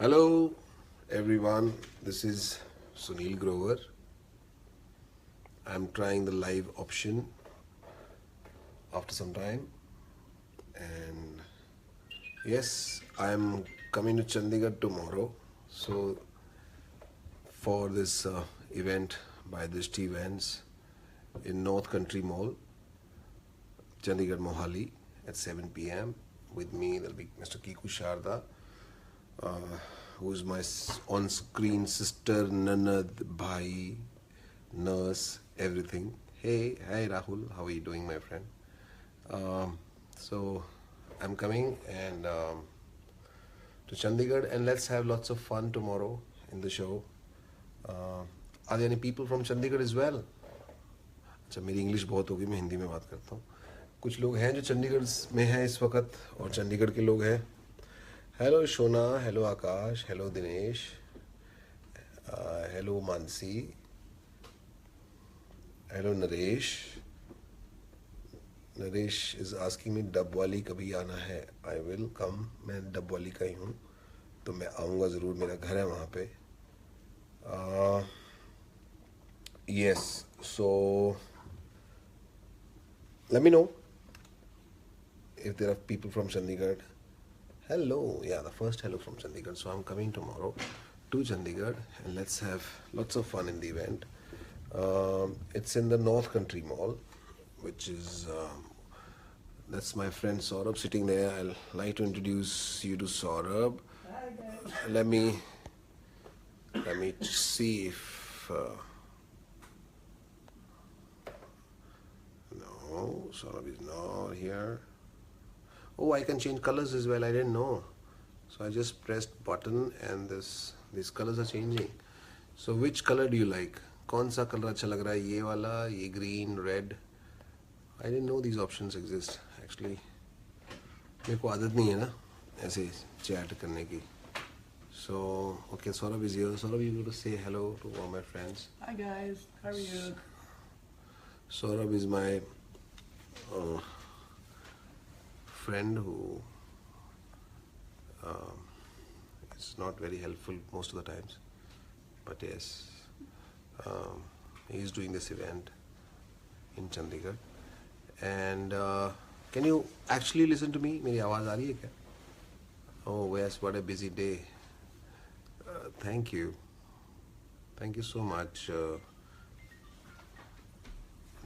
Hello everyone, this is Sunil Grover. I'm trying the live option after some time, and yes, I'm coming to Chandigarh tomorrow. So for this event by Drishti Events in North Country Mall, Chandigarh Mohali at 7 p.m. With me, there'll be Mr. Kiku Sharda, who's my on-screen sister, Nanad, Bhai, nurse, everything. Hi Rahul, how are you doing, my friend? So I'm coming and to Chandigarh, and let's have lots of fun tomorrow in the show. Are there any people from Chandigarh as well? अच्छा, मेरी English बहुत होगी, मैं हिंदी में बात करता हूँ. कुछ लोग हैं जो चंडीगढ़ में हैं इस वक्त और चंडीगढ़ के लोग हैं. Hello Shona, hello Akash, hello Dinesh, hello Mansi, hello Naresh. Naresh is asking me dub वाली कभी आना है. I will come. मैं डब वाली का ही हूँ तो मैं आऊँगा ज़रूर, मेरा घर है वहाँ पे. Yes, so let me know if there are people from Chandigarh. Hello, yeah, the first hello from Chandigarh. So I'm coming tomorrow to Chandigarh and let's have lots of fun in the event. It's in the North Country Mall, which is that's my friend Saurabh sitting there. I'll like to introduce you to Saurabh. Let me see if no, Saurabh is not here. Oh, I can change colors as well. I didn't know. So I just pressed button and these colors are changing. So which color do you like? कौन सा colour अच्छा लग रहा है? ये वाला, ये green, red. I didn't know these options exist. Actually, मेरे को आदत नहीं है ना ऐसे chat करने की. So okay, Saurabh is here. Saurabh, you go to say hello to all my friends. Hi guys, how are you? Saurabh is my friend who is not very helpful most of the times, but yes, he is doing this event in Chandigarh. And can you actually listen to me? मेरी आवाज़ आ रही है क्या? Oh yes, what a busy day. Thank you so much,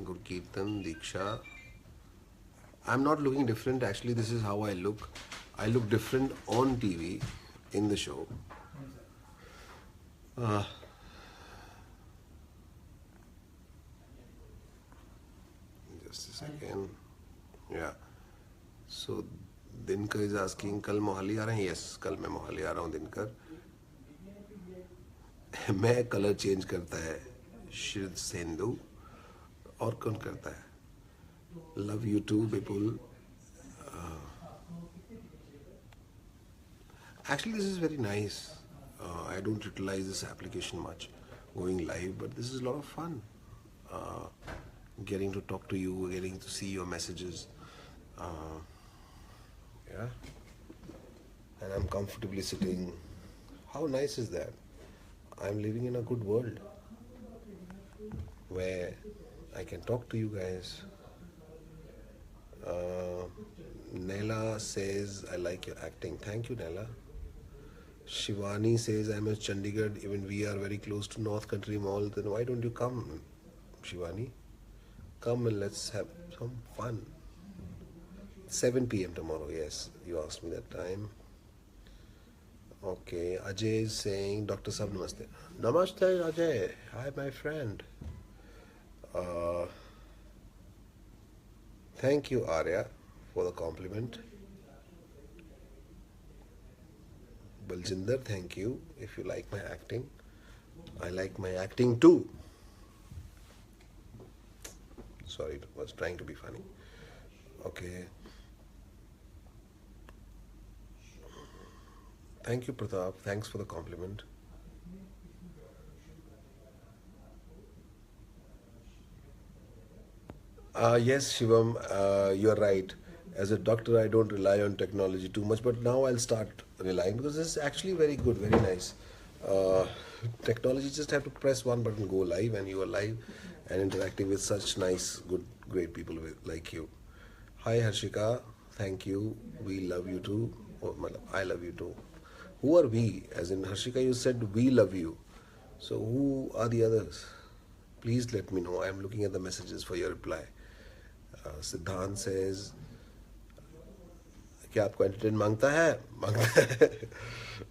Gurkirtan, Diksha. I'm not looking different. Actually, this is how I look. I look different on TV in the show. Just a second. Yeah. So Dinkar is asking, कल मोहाली आ रहे हैं? Yes, कल मैं मोहाली आ रहा हूँ दिनकर. मैं colour change करता है शिरद सेंधु, और कौन करता है? Love you too, people. Actually, this is very nice. I don't utilize this application much, going live, but this is a lot of fun. Getting to talk to you, getting to see your messages. Yeah. And I'm comfortably sitting. How nice is that? I'm living in a good world where I can talk to you guys. Naila says, I like your acting. Thank you, Naila. Shivani says, I'm in Chandigarh, even we are very close to North Country Mall. Then why don't you come, Shivani? Come and let's have some fun. 7 p.m. tomorrow, yes. You asked me that time. Okay, Ajay is saying, Dr. Sab, namaste. Namaste, Ajay. Hi, my friend. Thank you, Arya, for the compliment. Baljinder, thank you. If you like my acting, I like my acting too. Sorry, I was trying to be funny. Okay. Thank you, Pratap. Thanks for the compliment. Yes, Shivam, you're right. As a doctor, I don't rely on technology too much, but now I'll start relying, because this is actually very good, very nice. Uh, Technology, just have to press one button, go live, and you are live and interacting with such nice, good, great people like you. Hi Harshika, thank you. We love you too. Oh, I love you too. Who are we? As in Harshika, you said we love you. So who are the others? Please let me know. I'm looking at the messages for your reply. Siddhant says, क्या आपको entertain मांगता है मांगता है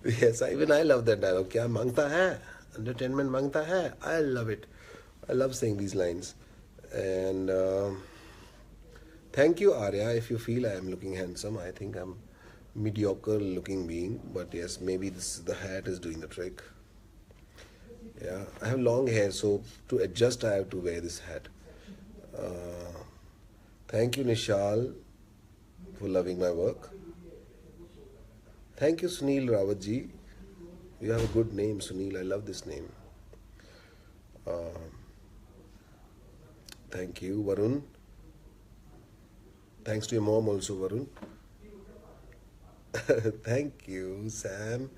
yes, even I love that dialogue. क्या मांगता है entertainment मांगता है. I love it. I love saying these lines. And thank you, Arya. If you feel I am looking handsome, I think I'm mediocre looking being, but yes, maybe the hat is doing the trick. Yeah, I have long hair, so to adjust I have to wear this hat. uh, Thank you, Nishal, for loving my work. Thank you, Sunil Rawatji. You have a good name, Sunil. I love this name. Thank you, Varun. Thanks to your mom also, Varun. Thank you, Sam.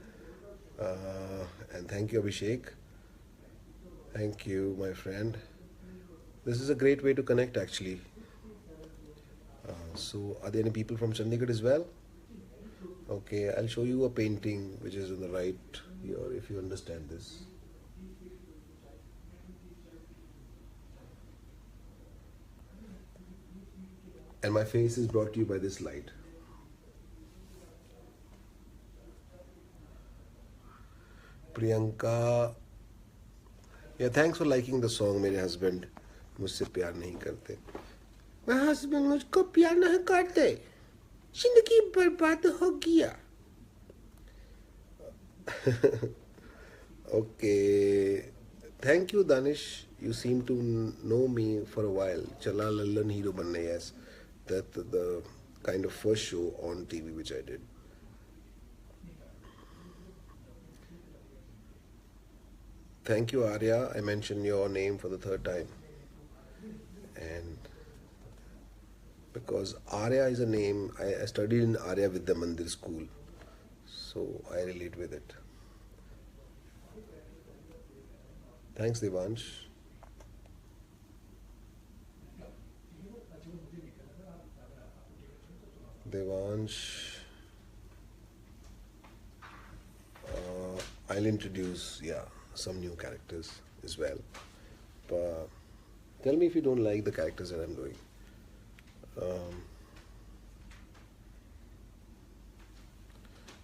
And thank you, Abhishek. Thank you, my friend. This is a great way to connect, actually. So, are there any people from Chandigarh as well? Okay, I'll show you a painting which is on the right here, if you understand this. And my face is brought to you by this light. Priyanka, yeah, thanks for liking the song. मेरे husband मुझसे प्यार नहीं करते. My husband मुझको प्यार नहीं करते. जिंदगी बर्बाद हो गया. Okay, thank you, Danish. You seem to know me for a while. Chala Lallan Hero Banne, yes. That the kind of first show on TV which I did. Thank you, Arya. I mentioned your name for the third time. And because Arya is a name, I studied in Arya Vidya Mandir school. So I relate with it. Thanks, Devansh. Devansh. I'll introduce, some new characters as well. But tell me if you don't like the characters that I'm doing.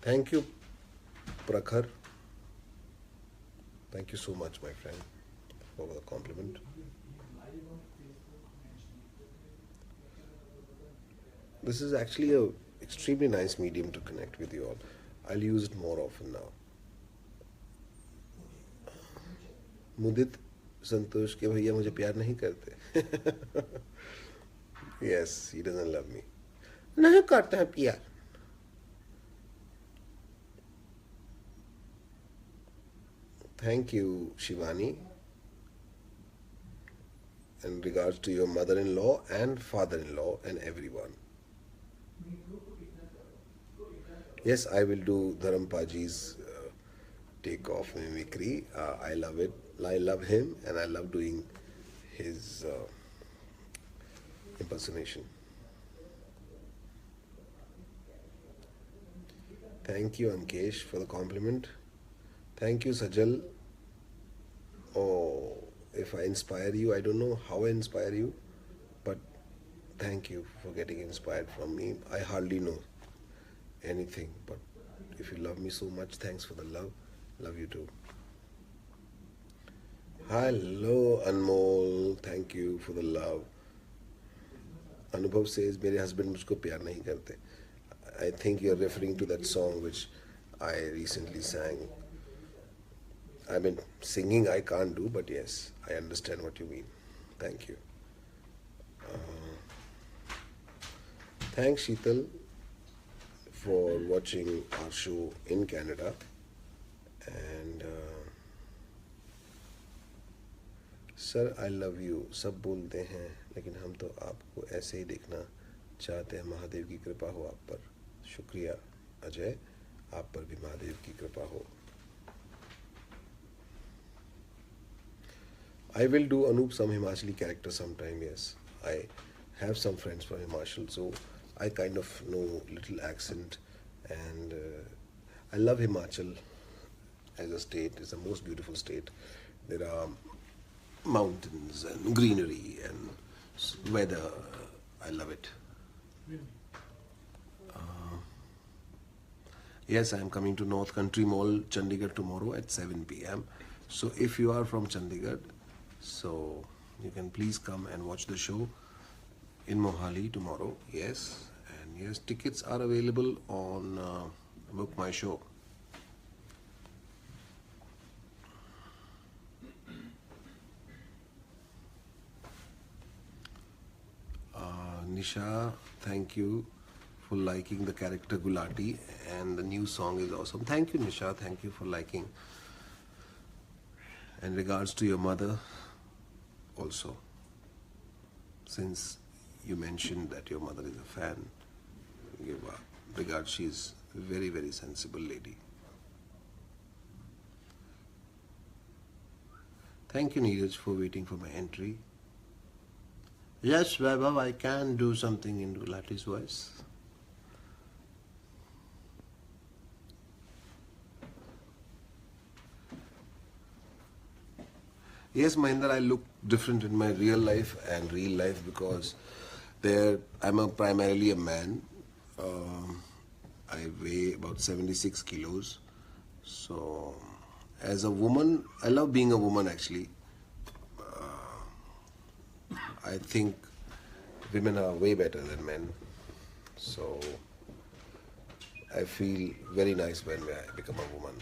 Thank you, Prakhar. Thank you so much, my friend, for the compliment. This is actually a extremely nice medium to connect with you all. I'll use it more often now. मुदित संतोष के भैया मुझे प्यार नहीं करते. Yes, he doesn't love me. नहीं करता है प्यार. Thank you, Shivani. In regards to your mother-in-law and father-in-law and everyone. Yes, I will do Dharampaji's take-off mimicry. I love it. I love him and I love doing his impersonation. Thank you, Amkesh, for the compliment. Thank you, Sajal. Oh, if I inspire you, I don't know how I inspire you, but thank you for getting inspired from me. I hardly know anything, but if you love me so much, thanks for the love. Love you too. Hello, Anmol. Thank you for the love. Anubhav says, मेरे husband मुझको प्यार नहीं करते. I think you're referring to that song which I recently sang. I mean, singing I can't do, but yes, I understand what you mean. Thank you. Thanks, Sheetal, for watching our show in Canada. And sir I love you सब बोलते हैं, लेकिन हम तो आपको ऐसे ही देखना चाहते हैं. महादेव की कृपा हो आप पर. शुक्रिया अजय. आप पर भी महादेव की कृपा हो. I will do Anup some Himachali character sometime. Yes, I have some friends from Himachal, so I kind of know little accent, and I love Himachal as a state. It's the most beautiful state. There are mountains and greenery and weather. I love it. Yes, I am coming to North Country Mall, Chandigarh tomorrow at 7 p.m. So if you are from Chandigarh, so you can please come and watch the show in Mohali tomorrow. Yes, and yes, tickets are available on Book My Show. Nisha, thank you for liking the character Gulati, and the new song is awesome. Thank you, Nisha. Thank you for liking. And regards to your mother also, since you mentioned that your mother is a fan, give regards. She's a very, very sensible lady. Thank you, Neeraj, for waiting for my entry. Yes, Vaibhav, I can do something in Gulati's voice. Yes, Mahinder, I look different in my real life and real life because there I'm primarily a man. I weigh about 76 kilos. So, as a woman, I love being a woman actually. I think women are way better than men. So, I feel very nice when I become a woman.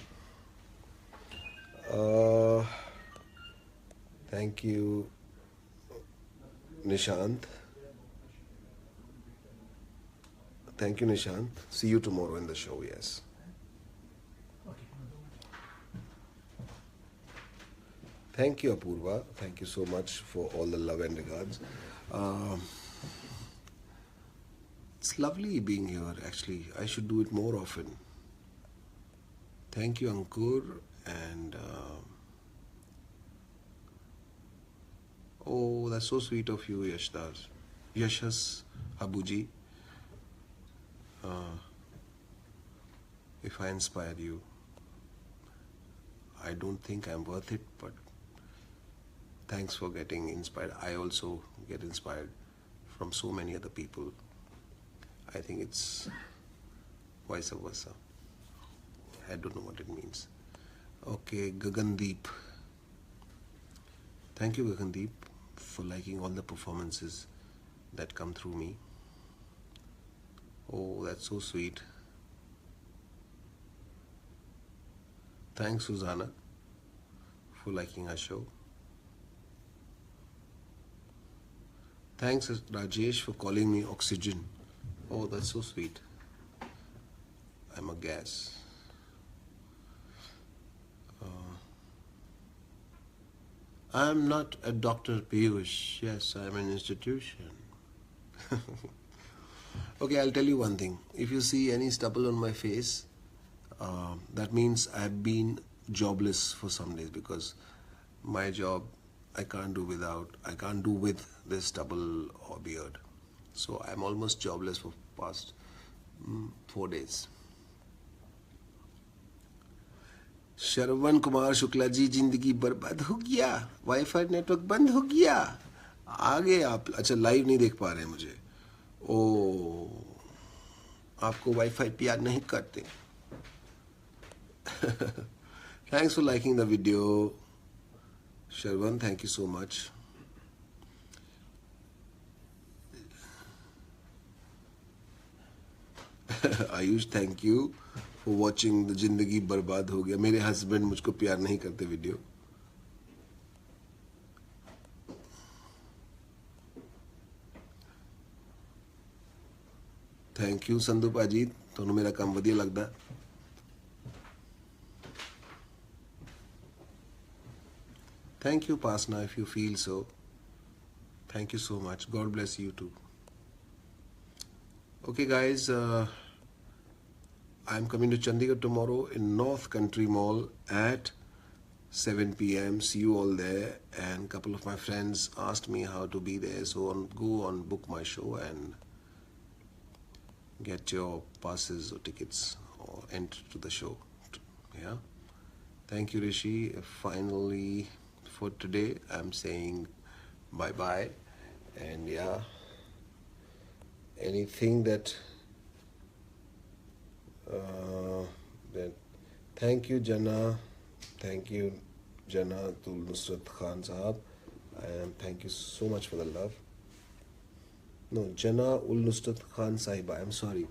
Thank you, Nishant. Thank you, Nishant. See you tomorrow in the show, yes. Thank you, Apurva. Thank you so much for all the love and regards. It's lovely being here, actually. I should do it more often. Thank you, Ankur. And oh, that's so sweet of you, Yashas Habuji. If I inspired you, I don't think I'm worth it, but thanks for getting inspired. I also get inspired from so many other people. I think it's vice versa. I don't know what it means. Okay, Gagandeep. Thank you, Gagandeep, for liking all the performances that come through me. Oh, that's so sweet. Thanks, Susanna, for liking our show. Thanks, Rajesh, for calling me Oxygen. Oh, that's so sweet. I'm a gas. I'm not a Dr. Piyush. Yes, I'm an institution. Okay, I'll tell you one thing. If you see any stubble on my face, that means I've been jobless for some days because my job I can't do with this stubble or beard. So I'm almost jobless for past 4 days. Shravan Kumar Shukla ji, जिंदगी बर्बाद हो गया, wifi network बंद हो गया. आगे आप अच्छा लाइव नहीं देख पा रहे हैं मुझे. ओ, आपको वाईफाई प्यार नहीं करते. Thanks for liking the video, Sharvan. Thank you so much. Ayush, thank you for watching the जिंदगी बर्बाद हो गया. मेरे हस्बैंड मुझको प्यार नहीं करते वीडियो. थैंक यू संधू भाजी, ਤੁਹਾਨੂੰ ਮੇਰਾ ਕੰਮ ਵਧੀਆ ਲੱਗਦਾ. Thank you, Pasna, if you feel so. Thank you so much. God bless you too. Okay, guys, I'm coming to Chandigarh tomorrow in North Country Mall at 7 p.m. See you all there. And a couple of my friends asked me how to be there. So go on Book My Show and get your passes or tickets or enter to the show. Yeah. Thank you, Rishi. Finally, for today, I'm saying bye-bye. And yeah, anything that thank you, Jana. Thank you, Jana Tul Nusrat Khan Sahab. And thank you so much for the love. No, Jana Ul Nusrat Khan Sahiba. I'm sorry.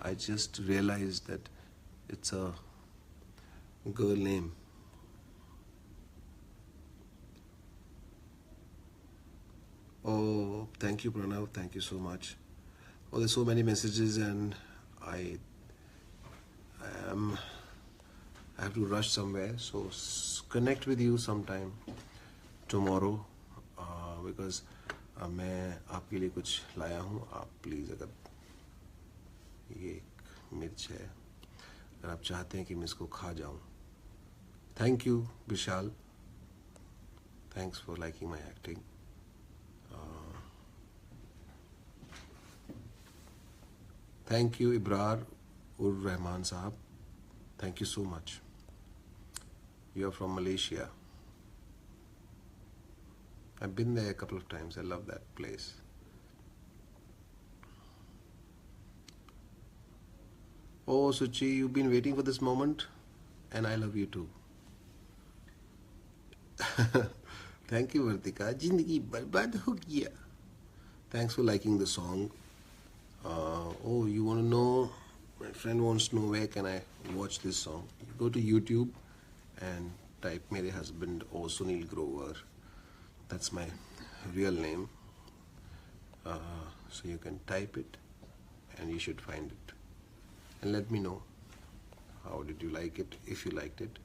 I just realized that it's a girl name. Oh, thank you, Pranav. Thank you so much. Oh, there's so many messages, and I have to rush somewhere. So connect with you sometime tomorrow because मैं आपके लिए कुछ लाया हूँ. आप please, अगर ये एक मिर्च है, अगर आप चाहते हैं कि मैं इसको खा जाऊँ. Thank you, Vishal. Thanks for liking my acting. Thank you, Ibrar Ur Rahman Sahab. Thank you so much. You are from Malaysia. I've been there a couple of times. I love that place. Oh, Suchi, you've been waiting for this moment, and I love you too. Thank you, Vartika. Jindagi barbad ho gaya. Thanks for liking the song. Oh, you want to know? My friend wants to know where can I watch this song. You go to YouTube and type "Mere Husband" or Sunil Grover. That's my real name. So you can type it and you should find it. And let me know how did you like it. If you liked it,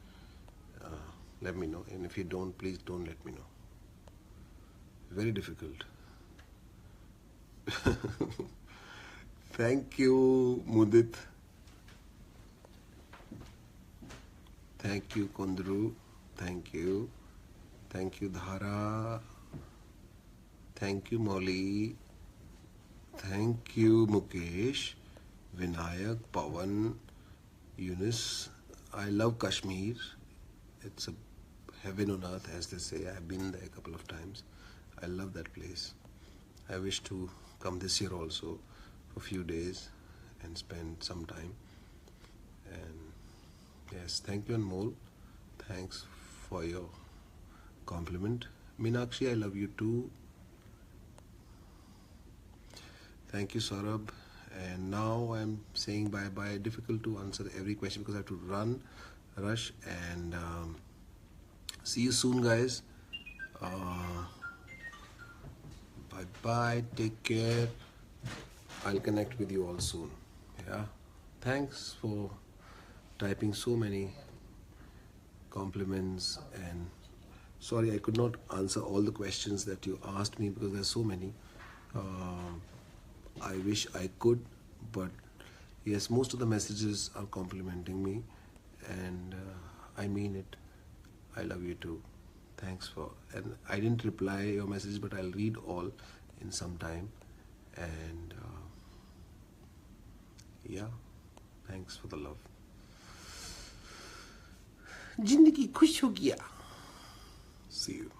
let me know. And if you don't, please don't let me know. Very difficult. Thank you, Mudit. Thank you, Kundru. Thank you. Thank you, Dhara. Thank you, Molly. Thank you, Mukesh, Vinayak, Pawan, Yunus. I love Kashmir. It's a heaven on earth, as they say. I've been there a couple of times. I love that place. I wish to come this year also for a few days and spend some time. And yes, thank you, Anmol. Thanks for your compliment. Meenakshi, I love you too. Thank you, Saurabh. And now I'm saying bye-bye. Difficult to answer every question because I have to rush, and see you soon, guys. Bye-bye. Take care. I'll connect with you all soon. Yeah. Thanks for typing so many compliments, and sorry I could not answer all the questions that you asked me because there's so many. I wish I could, but yes, most of the messages are complimenting me, and I mean it. I love you too. Thanks for, and I didn't reply your message, but I'll read all in some time. And yeah, thanks for the love. जिंदगी खुश हो गया. See you.